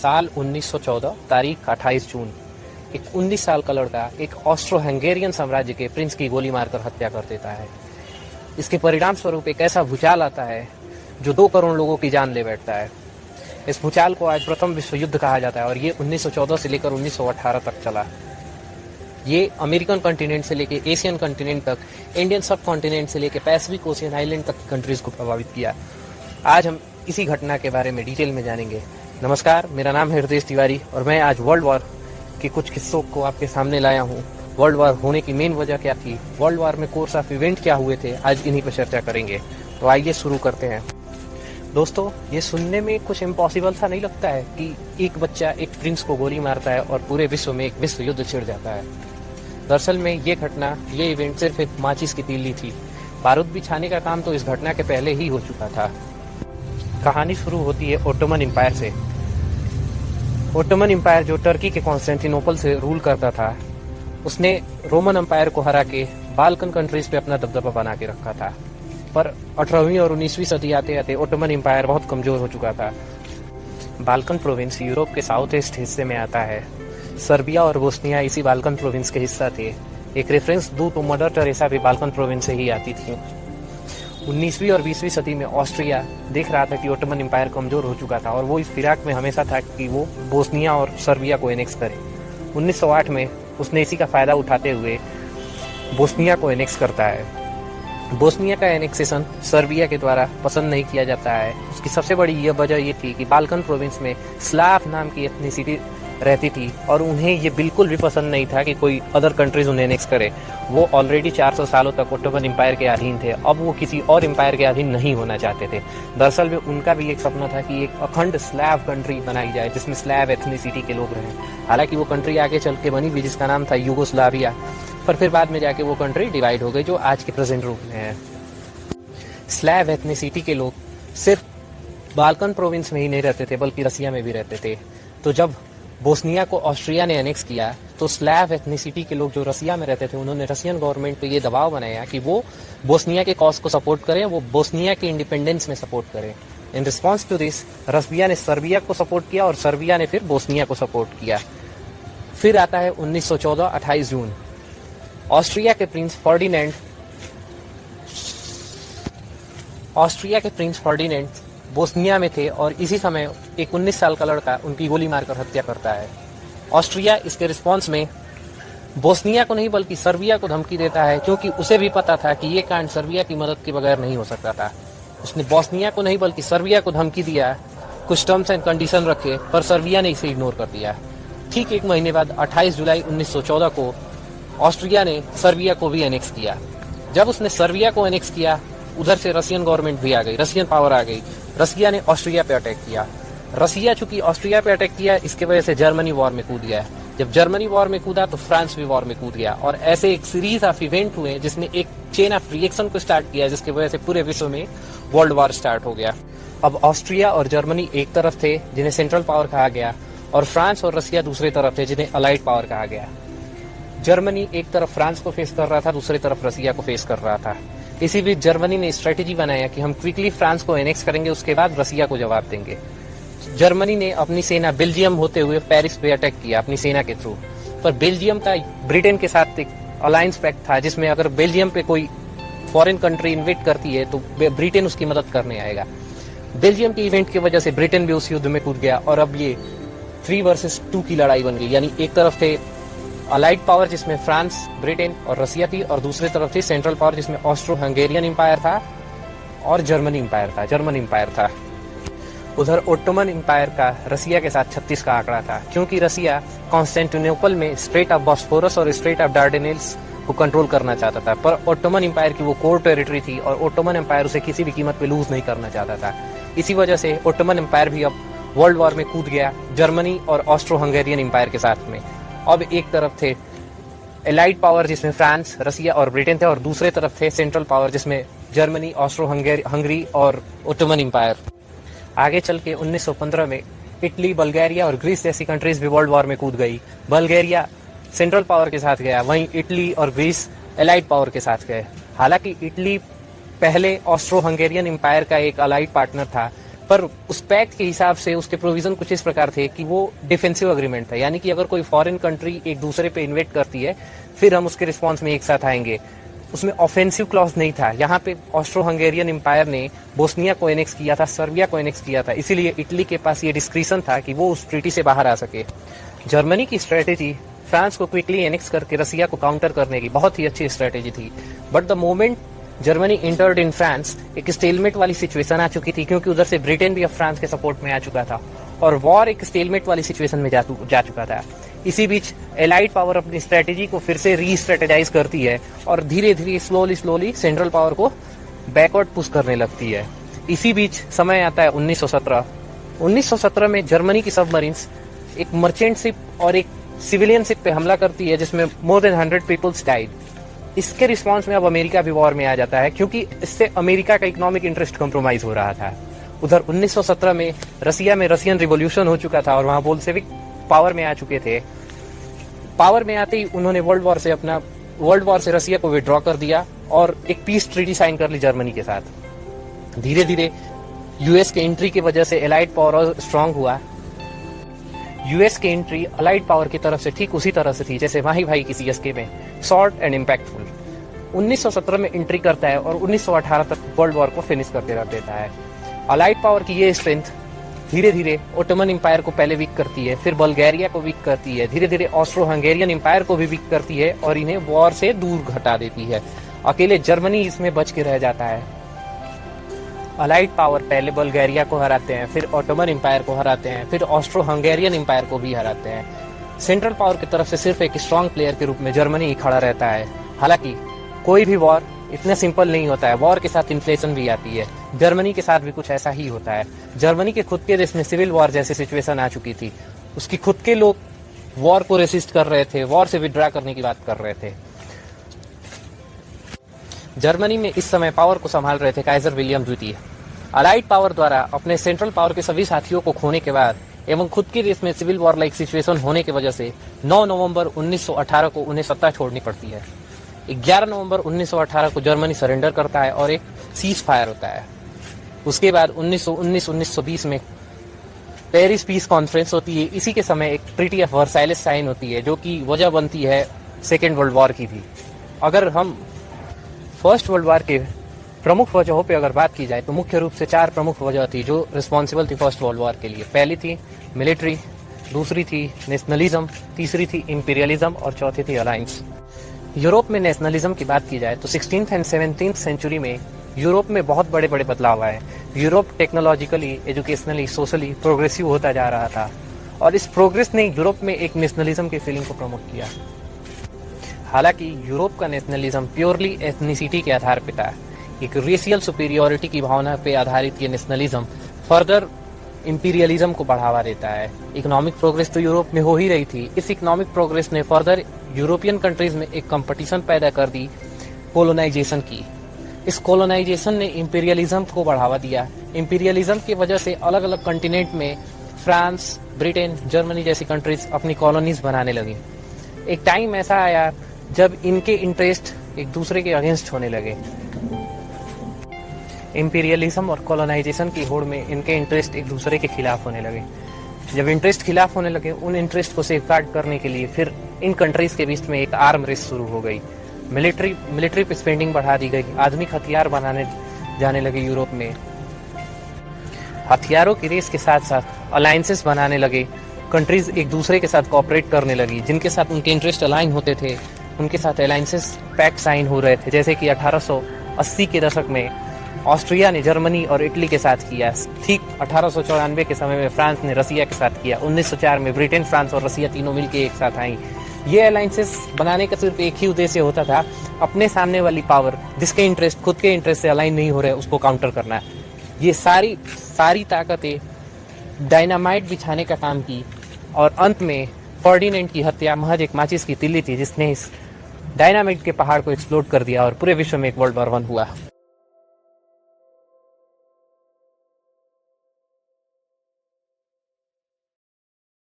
साल 1914, तारीख 28 जून, एक 19 साल का लड़का एक ऑस्ट्रो हंगेरियन साम्राज्य के प्रिंस की गोली मारकर हत्या कर देता है। इसके परिणाम स्वरूप एक ऐसा भूचाल आता है जो 2 करोड़ लोगों की जान ले बैठता है। इस भूचाल को आज प्रथम विश्व युद्ध कहा जाता है और ये 1914 से लेकर 1918 तक चला। ये अमेरिकन कॉन्टिनेंट से लेकर एशियन कॉन्टिनेंट तक, इंडियन सब कॉन्टिनेंट से लेकर पैसिफिक ओशियन आइलैंड तक की कंट्रीज को प्रभावित किया। आज हम इसी घटना के बारे में डिटेल में जानेंगे। नमस्कार, मेरा नाम है हृदय तिवारी और मैं आज वर्ल्ड वॉर के कुछ किस्सों को आपके सामने लाया हूँ। वर्ल्ड वॉर होने की मेन वजह क्या थी, वर्ल्ड वॉर में कोर्स ऑफ इवेंट क्या हुए थे, आज इन्हीं पर चर्चा करेंगे। तो आइए शुरू करते हैं। दोस्तों, ये सुनने में कुछ इम्पॉसिबल सा नहीं लगता है कि एक बच्चा एक प्रिंस को गोली मारता है और पूरे विश्व में एक विश्व युद्ध छिड़ जाता है। दरअसल में ये घटना, ये इवेंट सिर्फ एक माचिस की तीली थी। बारूद बिछाने का काम तो इस घटना के पहले ही हो चुका था। कहानी शुरू होती है ओटोमन एम्पायर से। ओटोमन एम्पायर जो टर्की के कॉन्स्टेंटिनोपल से रूल करता था, उसने रोमन एम्पायर को हरा के बाल्कन कंट्रीज पे अपना दबदबा बना के रखा था। पर 18वीं और 19वीं सदी आते आते ओटोमन एम्पायर बहुत कमजोर हो चुका था। बाल्कन प्रोविंस यूरोप के साउथ ईस्ट हिस्से में आता है। सर्बिया और बोस्निया इसी बाल्कन प्रोविंस के हिस्सा थे। एक रेफरेंस दूं तो मदर टेरेसा भी बाल्कन प्रोविंस से ही आती थी। 19वीं और 20वीं सदी में ऑस्ट्रिया देख रहा था कि ओटोमन एम्पायर कमजोर हो चुका था और वो इस फिराक में हमेशा था कि वो बोस्निया और सर्बिया को एनेक्स करे। 1908 में उसने इसी का फायदा उठाते हुए बोस्निया को एनेक्स करता है। बोस्निया का एनेक्सेशन सर्बिया के द्वारा पसंद नहीं किया जाता है। उसकी सबसे बड़ी यह वजह ये थी कि बाल्कन प्रोविंस में स्लाव नाम की एथनिसिटी रहती थी और उन्हें ये बिल्कुल भी पसंद नहीं था कि कोई अदर कंट्रीज उन्हें एनेक्स करे। वो ऑलरेडी 400 सालों तक ओटोमन एम्पायर के अधीन थे, अब वो किसी और एम्पायर के अधीन नहीं होना चाहते थे। दरअसल में उनका भी एक सपना था कि एक अखंड स्लैव कंट्री बनाई जाए जिसमें स्लैव एथनिसिटी के लोग रहें। हालांकि वो कंट्री आगे चल के बनी भी, जिसका नाम था यूगोस्लाविया, पर फिर बाद में जाके वो कंट्री डिवाइड हो गई जो आज के प्रेजेंट रूप में है। स्लैव एथनिसिटी के लोग सिर्फ बाल्कन प्रोविंस में ही नहीं रहते थे बल्कि रसिया में भी रहते थे। तो जब बोस्निया को ऑस्ट्रिया ने एनेक्स किया तो स्लैव एथनिसिटी के लोग जो रसिया में रहते थे उन्होंने रसियन गवर्नमेंट पे ये दबाव बनाया कि वो बोस्निया के कॉज को सपोर्ट करें, वो बोस्निया के इंडिपेंडेंस में सपोर्ट करें। इन रिस्पॉन्स टू दिस रसिया ने सर्बिया को सपोर्ट किया और सर्बिया ने फिर बोस्निया को सपोर्ट किया। फिर आता है 1914 28 जून। ऑस्ट्रिया के प्रिंस फर्डिनेंड बोस्निया में थे और इसी समय एक 19 साल का लड़का उनकी गोली मारकर हत्या करता है। ऑस्ट्रिया इसके रिस्पॉन्स में बोस्निया को नहीं बल्कि सर्बिया को धमकी देता है, क्योंकि उसे भी पता था कि ये कांड सर्बिया की मदद के बगैर नहीं हो सकता था। उसने बोस्निया को नहीं बल्कि सर्बिया को धमकी दिया, कुछ टर्म्स एंड कंडीशन रखे, पर सर्बिया ने इसे इग्नोर कर दिया। ठीक एक महीने बाद 28 जुलाई 1914 को ऑस्ट्रिया ने सर्बिया को भी एनेक्स किया। जब उसने सर्बिया को एनेक्स किया, उधर से रसियन गवर्नमेंट भी आ गई, रसियन पावर आ गई। रसिया ने ऑस्ट्रिया पे अटैक किया। रसिया चूंकि ऑस्ट्रिया पे अटैक किया, इसके वजह से जर्मनी वॉर में कूद गया। जब जर्मनी वॉर में कूदा तो फ्रांस भी वॉर में कूद गया और ऐसे एक सीरीज ऑफ इवेंट हुए जिसने एक चेन ऑफ रिएक्शन को स्टार्ट किया, जिसकी वजह से पूरे विश्व में वर्ल्ड वॉर स्टार्ट हो गया। अब ऑस्ट्रिया और जर्मनी एक तरफ थे जिन्हें सेंट्रल पावर कहा गया और फ्रांस और रसिया दूसरी तरफ थे जिन्हें अलाइड पावर कहा गया। जर्मनी एक तरफ फ्रांस को फेस कर रहा था, दूसरी तरफ रसिया को फेस कर रहा था। इसी बीच जर्मनी ने स्ट्रेटेजी बनाया कि हम क्विकली फ्रांस को एनेक्स करेंगे, उसके बाद रसिया को जवाब देंगे। जर्मनी ने अपनी सेना बेल्जियम होते हुए पेरिस पे अटैक किया अपनी सेना के थ्रू, पर बेल्जियम का ब्रिटेन के साथ एक अलायंस पैक्ट था जिसमें अगर बेल्जियम पे कोई फॉरेन कंट्री इन्वेट करती है तो ब्रिटेन उसकी मदद करने आएगा। बेल्जियम के इवेंट की वजह से ब्रिटेन भी उस युद्ध में कूद गया और अब ये 3 वर्सेस 2 की लड़ाई बन गई। यानी एक तरफ थे अलाइड पावर जिसमें फ्रांस, ब्रिटेन और रसिया थी और दूसरी तरफ थी सेंट्रल पावर जिसमें ऑस्ट्रो हंगेरियन एम्पायर था और जर्मन एम्पायर था। उधर ओटोमन एम्पायर का रसिया के साथ 36 का आंकड़ा था, क्योंकि रसिया कॉन्स्टेंटिनोपल में स्ट्रेट ऑफ बॉस्फोरस और स्ट्रेट ऑफ डार्डेनेल्स को कंट्रोल करना चाहता था। पर ओटोमन एम्पायर की वो कोर टेरिटरी थी और ओटोमन एम्पायर उसे किसी भी कीमत पे लूज नहीं करना चाहता था। इसी वजह से ओटोमन एम्पायर भी अब वर्ल्ड वॉर में कूद गया, जर्मनी और ऑस्ट्रो हंगेरियन एम्पायर के साथ में। अब एक तरफ थे एलाइड पावर जिसमें फ्रांस, रसिया और ब्रिटेन थे और दूसरे तरफ थे सेंट्रल पावर जिसमें जर्मनी, ऑस्ट्रो हंगरी और ओटोमन एम्पायर। आगे चल के 1915 में इटली, बल्गारिया और ग्रीस जैसी कंट्रीज भी वर्ल्ड वॉर में कूद गई। बल्गारिया सेंट्रल पावर के साथ गया, वहीं इटली और ग्रीस एलाइड पावर के साथ गए। हालांकि इटली पहले ऑस्ट्रो हंगेरियन एम्पायर का एक अलाइड पार्टनर था, पर उस पैक्ट के हिसाब से उसके प्रोविजन कुछ इस प्रकार थे कि वो डिफेंसिव अग्रीमेंट था, यानी कि अगर कोई फॉरेन कंट्री एक दूसरे पे इन्वेट करती है फिर हम उसके रिस्पॉन्स में एक साथ आएंगे। उसमें ऑफेंसिव क्लॉज नहीं था। यहाँ पे ऑस्ट्रो हंगेरियन एम्पायर ने बोस्निया को एनेक्स किया था, सर्बिया को एनेक्स किया था, इसीलिए इटली के पास ये डिस्क्रिशन था कि वो उस ट्रीटी से बाहर आ सके। जर्मनी की स्ट्रेटेजी फ्रांस को क्विकली एनेक्स करके रसिया को काउंटर करने की बहुत ही अच्छी स्ट्रेटेजी थी। But the moment Germany entered in France, एक स्टेलमेट वाली सिचुएशन आ चुकी थी, क्योंकि उधर से ब्रिटेन भी अब फ्रांस के सपोर्ट में आ चुका था और वॉर एक स्टेलमेट वाली सिचुएशन में जा चुका था। इसी बीच एलाइड पावर अपनी स्ट्रेटेजी को फिर से रीस्ट्रेटेजाइज करती है और धीरे धीरे स्लोली सेंट्रल पावर को बैकवर्ड पुश करने लगती है। इसी बीच समय आता है 1917। 1917 में जर्मनी की सबमरीन्स एक मर्चेंट शिप और एक सिविलियन शिप पे हमला करती है, जिसमें मोर देन 100 पीपल्स डाइड। इसके रिस्पॉन्स में अब अमेरिका भी वॉर में आ जाता है, क्योंकि इससे अमेरिका का इकोनॉमिक इंटरेस्ट कॉम्प्रोमाइज हो रहा था। उधर 1917 में रसिया में रशियन रिवॉल्यूशन हो चुका था और वहां बोल्शेविक पावर में आ चुके थे। पावर में आते ही उन्होंने वर्ल्ड वॉर से रसिया को विड्रॉ कर दिया और एक पीस ट्रीटी साइन कर ली जर्मनी के साथ। धीरे धीरे यूएस के एंट्री की वजह से एलाइड पावर और स्ट्रांग हुआ। यूएस की एंट्री अलाइड पावर की तरफ से ठीक उसी तरह से थी जैसे माही भाई की सीएसके में, शॉर्ट एंड इम्पैक्टफुल। 1917 में एंट्री करता है और 1918 तक वर्ल्ड वॉर को फिनिश करते रह देता है। अलाइड पावर की ये स्ट्रेंथ धीरे धीरे ओटोमन एम्पायर को पहले वीक करती है, फिर बल्गेरिया को वीक करती है, धीरे धीरे ऑस्ट्रो हंगेरियन एम्पायर को भी वीक करती है और इन्हें वॉर से दूर हटा देती है। अकेले जर्मनी इसमें बच के रह जाता है। अलाइड पावर पहले बल्गेरिया को हराते हैं, फिर ओटोमन एम्पायर को हराते हैं, फिर ऑस्ट्रो हंगेरियन एम्पायर को भी हराते हैं। सेंट्रल पावर की तरफ से सिर्फ एक स्ट्रॉन्ग प्लेयर के रूप में जर्मनी ही खड़ा रहता है। हालांकि कोई भी वॉर इतना सिंपल नहीं होता है, वॉर के साथ इन्फ्लेशन भी आती है। जर्मनी के साथ भी कुछ ऐसा ही होता है। जर्मनी के खुद के देश में सिविल वॉर जैसी सिचुएशन आ चुकी थी, उसकी खुद के लोग वॉर को रेसिस्ट कर रहे थे, वॉर से विड्रा करने की बात कर रहे थे। जर्मनी में इस समय पावर को संभाल रहे थे काइजर विलियम द्वितीय। अलाइड पावर द्वारा अपने सेंट्रल पावर के सभी साथियों को खोने के बाद एवं खुद के देश में सिविल वॉर लाइक सिचुएशन होने की वजह से 9 नवंबर 1918 को उन्हें सत्ता छोड़नी पड़ती है। 11 नवंबर 1918 को जर्मनी सरेंडर करता है और एक सीज फायर होता है। उसके बाद 1919-1920 में पेरिस पीस कॉन्फ्रेंस होती है। इसी के समय एक ट्रीटी ऑफ वर्साइलेस साइन होती है, जो कि वजह बनती है सेकेंड वर्ल्ड वॉर की भी। अगर हम फर्स्ट वर्ल्ड वॉर के प्रमुख वजहों पे अगर बात की जाए तो मुख्य रूप से 4 प्रमुख वजह थी जो रिस्पॉन्सिबल थी फर्स्ट वर्ल्ड वॉर के लिए। पहली थी मिलिट्री, दूसरी थी नेशनलिज्म, तीसरी थी इंपीरियलिज्म और चौथी थी अलायंस। यूरोप में नेशनलिज्म की बात की जाए तो 16th एंड 17th सेंचुरी में यूरोप में बहुत बड़े बड़े बदलाव आए। Europe technologically, educationally, socially progressive होता जा रहा था और इस प्रोग्रेस ने यूरोप में एक नेशनलिज्म की फीलिंग को प्रमोट किया। हालांकि यूरोप का नेशनलिज्म प्योरली एथनिसिटी के आधार पर था। एक रेशियल सुपीरियोरिटी की भावना पे आधारित ये नेशनलिज्म फर्दर इंपीरियलिज्म को बढ़ावा देता है। इकोनॉमिक प्रोग्रेस तो यूरोप में हो ही रही थी। इस इकोनॉमिक प्रोग्रेस ने फर्दर यूरोपियन कंट्रीज में एक कंपटीशन पैदा कर दी कोलोनाइजेशन की। इस कोलोनाइजेशन ने इंपीरियलिज्म को बढ़ावा दिया। इंपीरियलिज्म की वजह से अलग अलग कंटिनेंट में फ्रांस, ब्रिटेन, जर्मनी जैसी कंट्रीज अपनी कॉलोनीज बनाने लगी। एक टाइम ऐसा आया जब इनके इंटरेस्ट एक दूसरे के अगेंस्ट होने लगे। इंपीरियलिज्म और कॉलोनाइजेशन की होड़ में इनके इंटरेस्ट एक दूसरे के खिलाफ होने लगे। जब इंटरेस्ट खिलाफ होने लगे, उन इंटरेस्ट को सेफगार्ड करने के लिए फिर इन कंट्रीज के बीच में एक आर्म रेस शुरू हो गई। मिलिट्री पे स्पेंडिंग बढ़ा दी गई। आधुनिक हथियार बनाने जाने लगे यूरोप में। हथियारों की रेस के साथ साथ अलायंसेस बनाने लगे। कंट्रीज एक दूसरे के साथ कोऑपरेट करने लगी। जिनके साथ उनके इंटरेस्ट अलाइन होते थे उनके साथ अलायंसेस पैक्ट साइन हो रहे थे। जैसे कि 1880 के दशक में ऑस्ट्रिया ने जर्मनी और इटली के साथ किया। ठीक 1894 के समय में फ्रांस ने रसिया के साथ किया। 1904 में ब्रिटेन, फ्रांस और रसिया तीनों मिलकर एक साथ आई। ये अलायंसेस बनाने का सिर्फ एक ही उद्देश्य होता था, अपने सामने वाली पावर जिसके इंटरेस्ट खुद के इंटरेस्ट से अलाइन नहीं हो रहे उसको काउंटर करना है। ये सारी ताकतें डायनामाइट बिछाने का काम की और अंत में फर्डिनेंड की हत्या महज एक माचिस की तिल्ली थी जिसने इस डायनामाइट के पहाड़ को एक्सप्लोड कर दिया और पूरे विश्व में एक वर्ल्ड वॉर 1 हुआ।